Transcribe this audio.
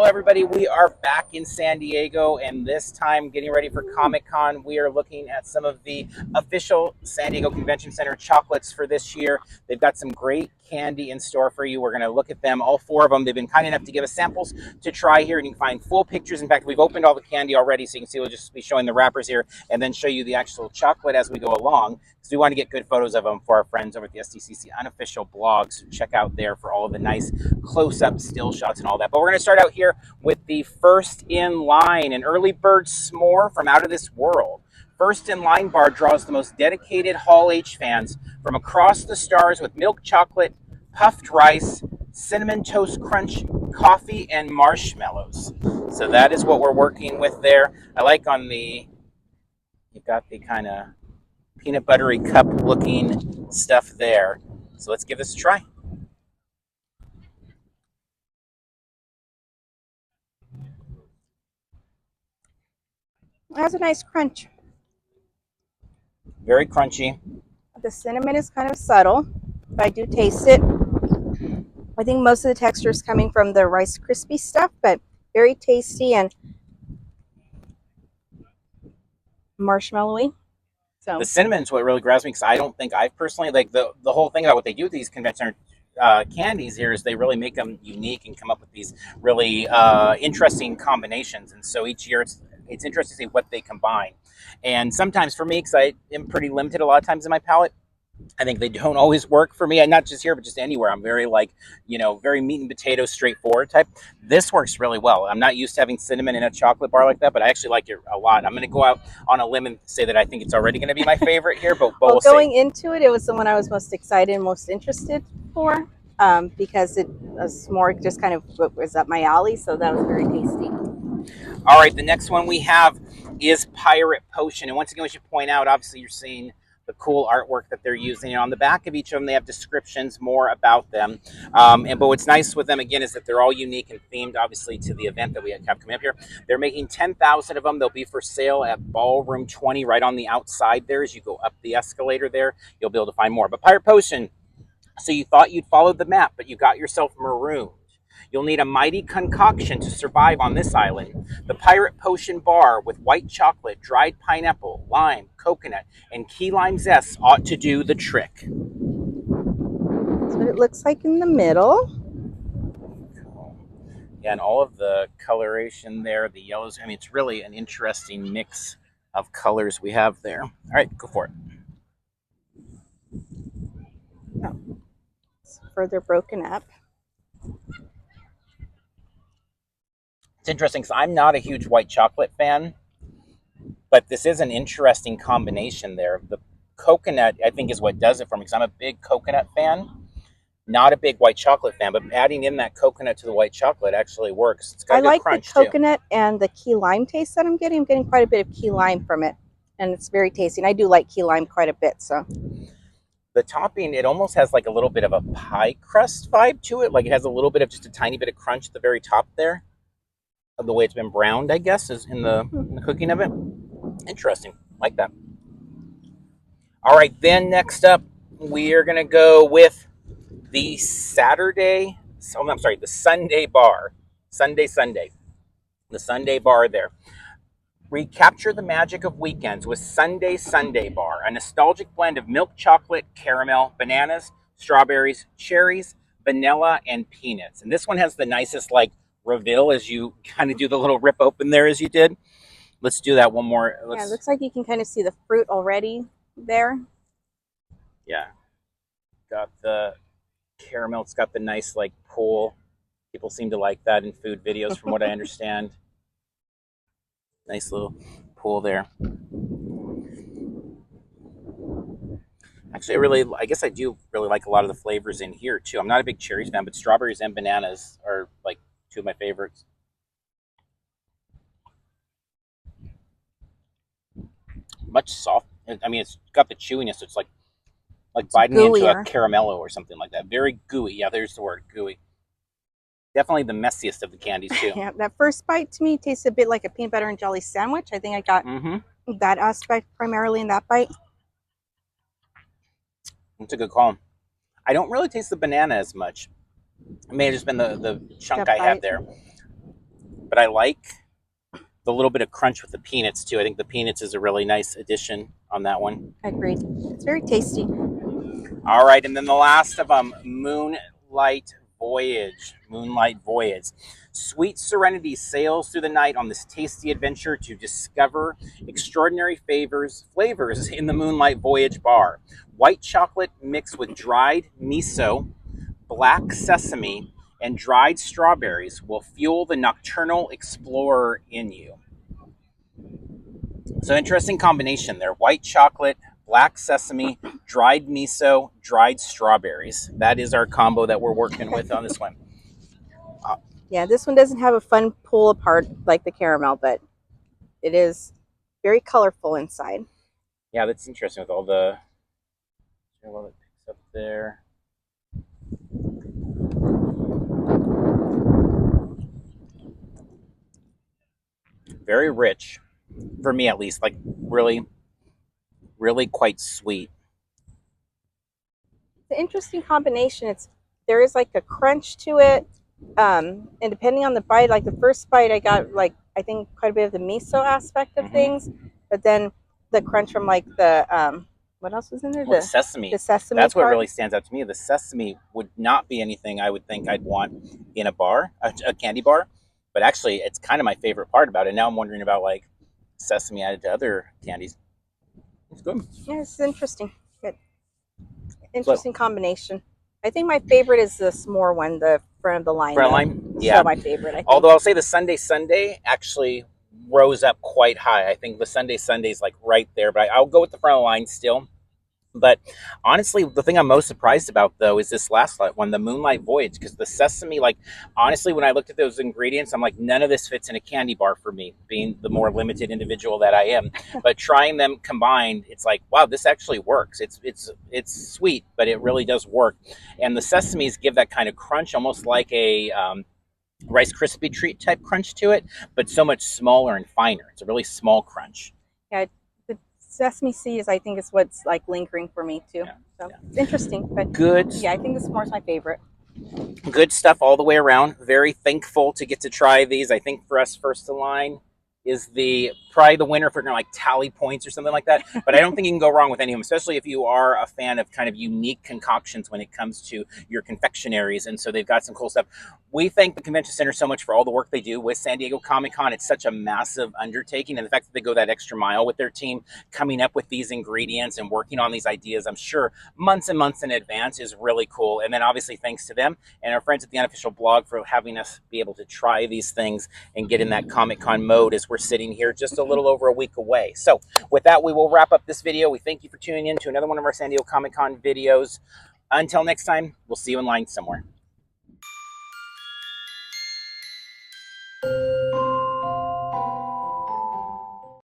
Hello, everybody. We are back in San Diego, and this time, getting ready for Comic-Con, we are looking at some of the official San Diego Convention Center chocolates for this year. They've got some great candy in store for you. We're going to look at them, all four of them. They've been kind enough to give us samples to try here, and you can find full pictures. In fact, we've opened all the candy already, so you can see we'll just be showing the wrappers here and then show you the actual chocolate as we go along, because we want to get good photos of them for our friends over at the SDCC unofficial blog. So check out there for all of the nice close-up still shots and all that. But we're going to start out here with the first in line, an early bird s'more from out of this world. First in line bar draws the most dedicated Hall H fans from across the stars with milk chocolate, puffed rice, cinnamon toast crunch, coffee, and marshmallows. So that is what we're working with there. I like on the, you've got the kind of peanut buttery cup looking stuff there. So let's give this a try. It has a nice crunch. Very crunchy. The cinnamon is kind of subtle, but I do taste it. I think most of the texture is coming from the Rice Krispie stuff, but very tasty and marshmallowy. So the cinnamon is what really grabs me, because I don't think I've personally, like, the whole thing about what they do with these convention candies here is they really make them unique and come up with these really interesting combinations. And so each year it's interesting to see what they combine. And sometimes for me, because I am pretty limited a lot of times in my palate, I think they don't always work for me, and not just here, but just anywhere. I'm very, like, very meat and potatoes, straightforward type. This works really well. I'm not used to having cinnamon in a chocolate bar like that, but I actually like it a lot. I'm going to go out on a limb and say that I think it's already going to be my favorite here, but well, we'll going see. into it, it was the one I was most excited and most interested for, because it was more just kind of what was up my alley, so that was very tasty. All right, the next one we have is Pirate Potion. And once again, we should point out, obviously, you're seeing the cool artwork that they're using. And on the back of each of them, they have descriptions more about them. But what's nice with them, again, is that they're all unique and themed, obviously, to the event that we have coming up here. They're making 10,000 of them. They'll be for sale at Ballroom 20 right on the outside there. As you go up the escalator there, you'll be able to find more. But Pirate Potion, so you thought you'd followed the map, but you got yourself marooned. You'll need a mighty concoction to survive on this island. The Pirate Potion bar with white chocolate, dried pineapple, lime, coconut, and key lime zest ought to do the trick. That's what it looks like in the middle. Yeah, and all of the coloration there, the yellows, I mean, it's really an interesting mix of colors we have there. All right, go for it. Oh, it's further broken up. It's interesting because I'm not a huge white chocolate fan, but this is an interesting combination there. The coconut, I think, is what does it for me, because I'm a big coconut fan, not a big white chocolate fan, but adding in that coconut to the white chocolate actually works. It's got I a good like crunch, the coconut and the key lime taste that I'm getting. I'm getting quite a bit of key lime from it, and it's very tasty. And I do like key lime quite a bit, so. The topping, it almost has like a little bit of a pie crust vibe to it. Like it has a little bit of just a tiny bit of crunch at the very top there, of the way it's been browned, I guess, is in the cooking of it. Interesting. Like that. All right, then next up, we are going to go with the Sunday bar. Sunday. The Sunday bar there. Recapture the magic of weekends with Sunday Bar, a nostalgic blend of milk chocolate, caramel, bananas, strawberries, cherries, vanilla, and peanuts. And this one has the nicest, like, reveal as you kind of do the little rip open there as you did. Let's do that one more. Yeah, it looks like you can kind of see the fruit already there. Yeah. Got the caramel. It's got the nice, like, pool. People seem to like that in food videos, from what I understand. Nice little pool there. Actually, I guess I do really like a lot of the flavors in here, too. I'm not a big cherries fan, but strawberries and bananas are, like, two of my favorites. Much soft. I mean, it's got the chewiness. It's like biting into a caramello or something like that. Very gooey. Yeah, there's the word, gooey. Definitely the messiest of the candies, too. Yeah, that first bite to me tastes a bit like a peanut butter and jelly sandwich. I think I got that aspect primarily in that bite. That's a good call. I don't really taste the banana as much. It may have just been the chunk I had there. but I like the little bit of crunch with the peanuts too. I think the peanuts is a really nice addition on that one. Agreed. It's very tasty. All right, and then the last of them, Moonlight Voyage. Moonlight Voyage. Sweet serenity sails through the night on this tasty adventure to discover extraordinary flavors in the Moonlight Voyage bar. White chocolate mixed with dried miso, black sesame, and dried strawberries will fuel the nocturnal explorer in you. So interesting combination there. White chocolate, black sesame, dried miso, dried strawberries. That is our combo that we're working with on this one. Yeah, this one doesn't have a fun pull apart like the caramel, but it is very colorful inside. Yeah, that's interesting with all the well, it picks up there. Very rich, for me at least, like really quite sweet. It's an interesting combination. There is like a crunch to it, and depending on the bite, like the first bite I got like I think quite a bit of the miso aspect of things, but then the crunch from like the what else was in there? Well, the sesame. The sesame. That's what part. really stands out to me. The sesame would not be anything I would think I'd want in a bar, a candy bar, but actually it's kind of my favorite part about it. Now I'm wondering about like sesame added to other candies. It's good. Yeah, it's interesting. Good. Interesting combination. I think my favorite is the s'more one, the front of the line. Front line? Yeah. So my favorite, I think. Although I'll say the Sunday actually rose up quite high. I think the Sunday is like right there, but I'll go with the front of the line still. But honestly, the thing I'm most surprised about, though, is this last one, the Moonlight Voyage, because the sesame, like, honestly, when I looked at those ingredients, I'm like, none of this fits in a candy bar for me, being the more limited individual that I am. But trying them combined, it's like, wow, this actually works. It's sweet, but it really does work. And the sesames give that kind of crunch, almost like a Rice Krispie treat type crunch to it, but so much smaller and finer. It's a really small crunch. Yeah, the sesame seeds, I think, is what's like lingering for me too. Yeah, so yeah. It's interesting, but good. Yeah, I think the s'more's my favorite. Good stuff all the way around. Very thankful to get to try these. I think for us, first in line is probably the winner if we're gonna like tally points or something like that. But I don't think you can go wrong with any of them, especially if you are a fan of kind of unique concoctions when it comes to your confectionaries. And so they've got some cool stuff. We thank the convention center so much for all the work they do with San Diego Comic-Con. It's such a massive undertaking, and the fact that they go that extra mile with their team, coming up with these ingredients and working on these ideas, I'm sure months and months in advance, is really cool. And then obviously thanks to them and our friends at the Unofficial Blog for having us be able to try these things and get in that Comic-Con mode as we're sitting here just a little over a week away. So with that, we will wrap up this video. We thank you for tuning in to another one of our San Diego Comic-Con videos. Until next time, we'll see you in line somewhere.